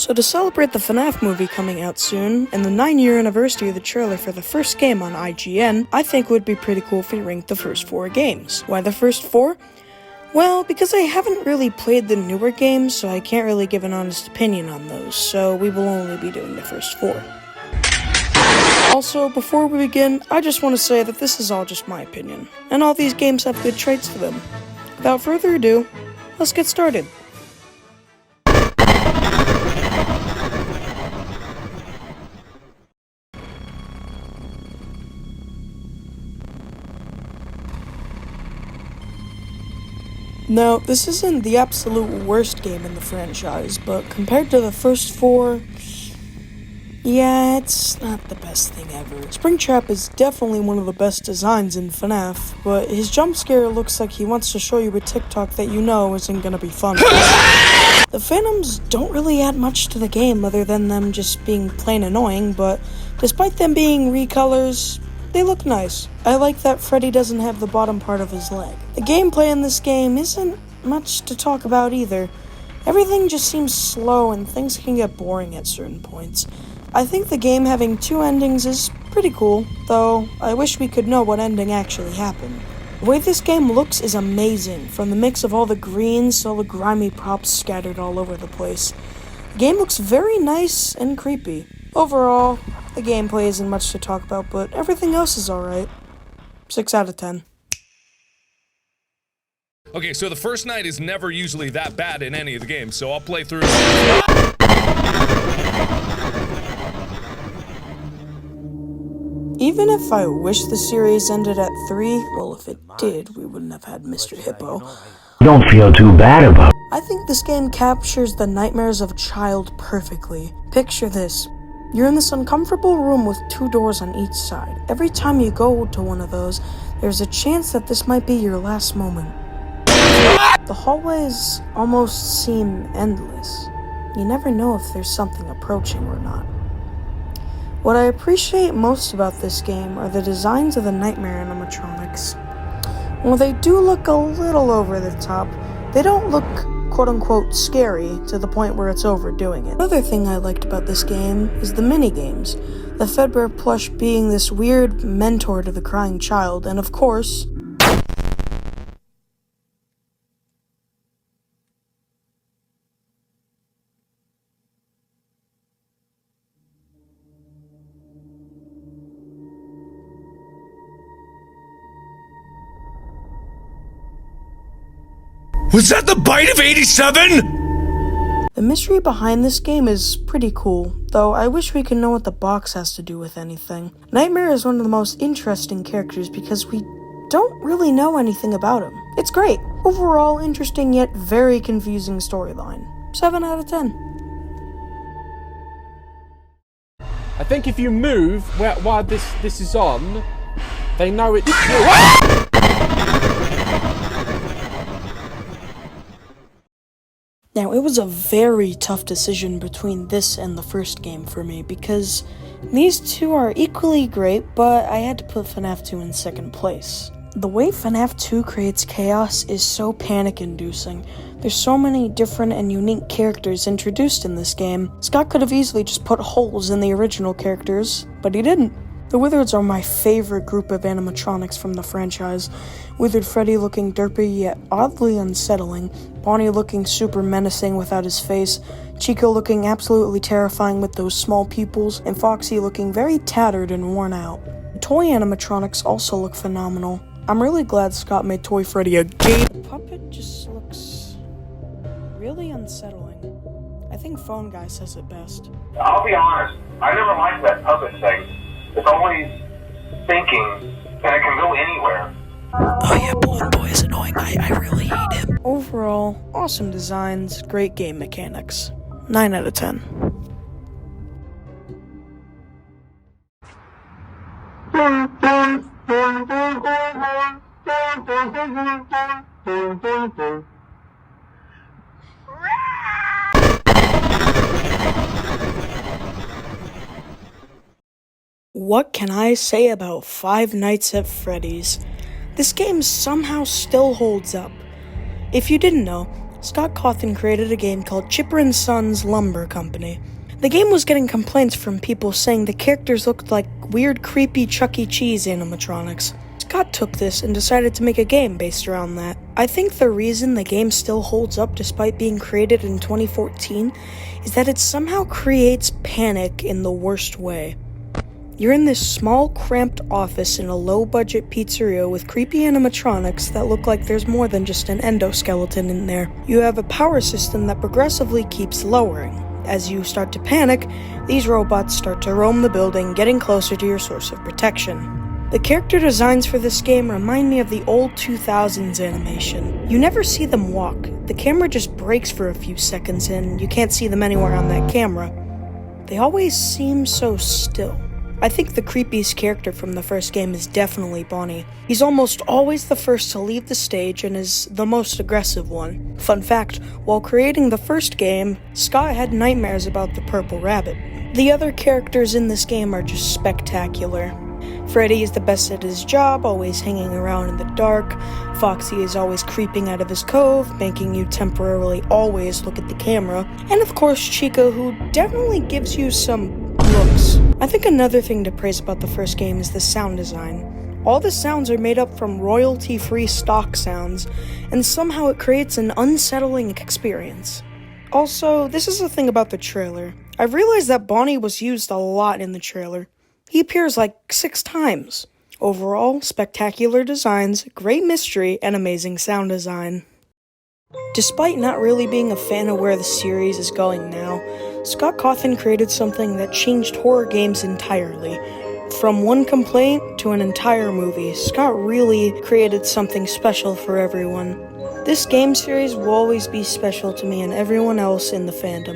So to celebrate the FNAF movie coming out soon, and the 9-year anniversary of the trailer for the first game on IGN, I think it would be pretty cool if we ranked the first 4 games. Why the first 4? Well, because I haven't really played the newer games, so I can't really give an honest opinion on those, so we will only be doing the first 4. Also, before we begin, I just want to say that this is all just my opinion, and all these games have good traits to them. Without further ado, let's get started. Now, this isn't the absolute worst game in the franchise, but compared to the first 4, yeah, it's not the best thing ever. Springtrap is definitely one of the best designs in FNAF, but his jump scare looks like he wants to show you a TikTok that you know isn't gonna be fun. The Phantoms don't really add much to the game other than them just being plain annoying, but despite them being recolors, they look nice. I like that Freddy doesn't have the bottom part of his leg. The gameplay in this game isn't much to talk about either. Everything just seems slow and things can get boring at certain points. I think the game having 2 endings is pretty cool, though I wish we could know what ending actually happened. The way this game looks is amazing, from the mix of all the greens to all the grimy props scattered all over the place. The game looks very nice and creepy. Overall, the gameplay isn't much to talk about, but everything else is alright. 6 out of 10. Okay, so the first night is never usually that bad in any of the games, so I'll play through. Even if I wish the series ended at 3, well, if it did, we wouldn't have had Mr. Hippo. Don't feel too bad about it. I think this game captures the nightmares of a child perfectly. Picture this. You're in this uncomfortable room with 2 doors on each side. Every time you go to one of those, there's a chance that this might be your last moment. The hallways almost seem endless. You never know if there's something approaching or not. What I appreciate most about this game are the designs of the nightmare animatronics. While they do look a little over the top, they don't look quote-unquote scary to the point where it's overdoing it. Another thing I liked about this game is the mini-games. The Fedbear plush being this weird mentor to the crying child, and of course, Was that the bite of 87? the mystery behind this game is pretty cool, though I wish we could know what the box has to do with anything. Nightmare is one of the most interesting characters because we don't really know anything about him. It's great. Overall, interesting yet very confusing storyline. 7 out of 10. I think if you move while this is on, they know it's Now, it was a very tough decision between this and the first game for me, because these two are equally great, but I had to put FNAF 2 in second place. The way FNAF 2 creates chaos is so panic-inducing. There's so many different and unique characters introduced in this game. Scott could have easily just put holes in the original characters, but he didn't. The Wizards are my favorite group of animatronics from the franchise. Withered Freddy looking derpy yet oddly unsettling, Bonnie looking super menacing without his face, Chico looking absolutely terrifying with those small pupils, and Foxy looking very tattered and worn out. The toy animatronics also look phenomenal. I'm really glad Scott made Toy Freddy a gay. The puppet just looks really unsettling. I think Phone Guy says it best. I'll be honest, I never liked that puppet thing. It's always thinking, and it can go anywhere. Oh yeah, Balloon Boy is annoying. I really hate him. Overall, awesome designs, great game mechanics. 9 out of 10. What can I say about Five Nights at Freddy's? This game somehow still holds up. If you didn't know, Scott Cawthon created a game called Chipper & Sons Lumber Company. The game was getting complaints from people saying the characters looked like weird, creepy Chuck E. Cheese animatronics. Scott took this and decided to make a game based around that. I think the reason the game still holds up despite being created in 2014 is that it somehow creates panic in the worst way. You're in this small, cramped office in a low-budget pizzeria with creepy animatronics that look like there's more than just an endoskeleton in there. You have a power system that progressively keeps lowering. As you start to panic, these robots start to roam the building, getting closer to your source of protection. The character designs for this game remind me of the old 2000s animation. You never see them walk. The camera just breaks for a few seconds and you can't see them anywhere on that camera. They always seem so still. I think the creepiest character from the first game is definitely Bonnie. He's almost always the first to leave the stage and is the most aggressive one. Fun fact, while creating the first game, Scott had nightmares about the purple rabbit. The other characters in this game are just spectacular. Freddy is the best at his job, always hanging around in the dark. Foxy is always creeping out of his cove, making you temporarily always look at the camera. And of course Chica, who definitely gives you some looks. I think another thing to praise about the first game is the sound design. All the sounds are made up from royalty-free stock sounds, and somehow it creates an unsettling experience. Also, this is the thing about the trailer. I've realized that Bonnie was used a lot in the trailer. He appears like 6 times. Overall, spectacular designs, great mystery, and amazing sound design. Despite not really being a fan of where the series is going now, Scott Cawthon created something that changed horror games entirely. From one complaint to an entire movie, Scott really created something special for everyone. This game series will always be special to me and everyone else in the fandom.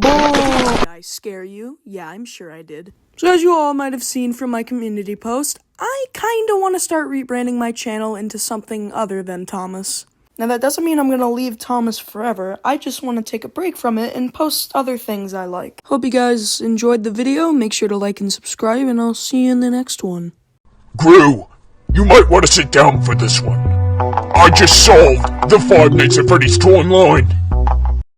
Did I scare you? Yeah, I'm sure I did. So as you all might have seen from my community post, I kinda want to start rebranding my channel into something other than Thomas. Now that doesn't mean I'm gonna leave Thomas forever, I just want to take a break from it and post other things I like. Hope you guys enjoyed the video, make sure to like and subscribe, and I'll see you in the next one. Gru, you might want to sit down for this one. I just solved the Five Nights at Freddy's 2 online.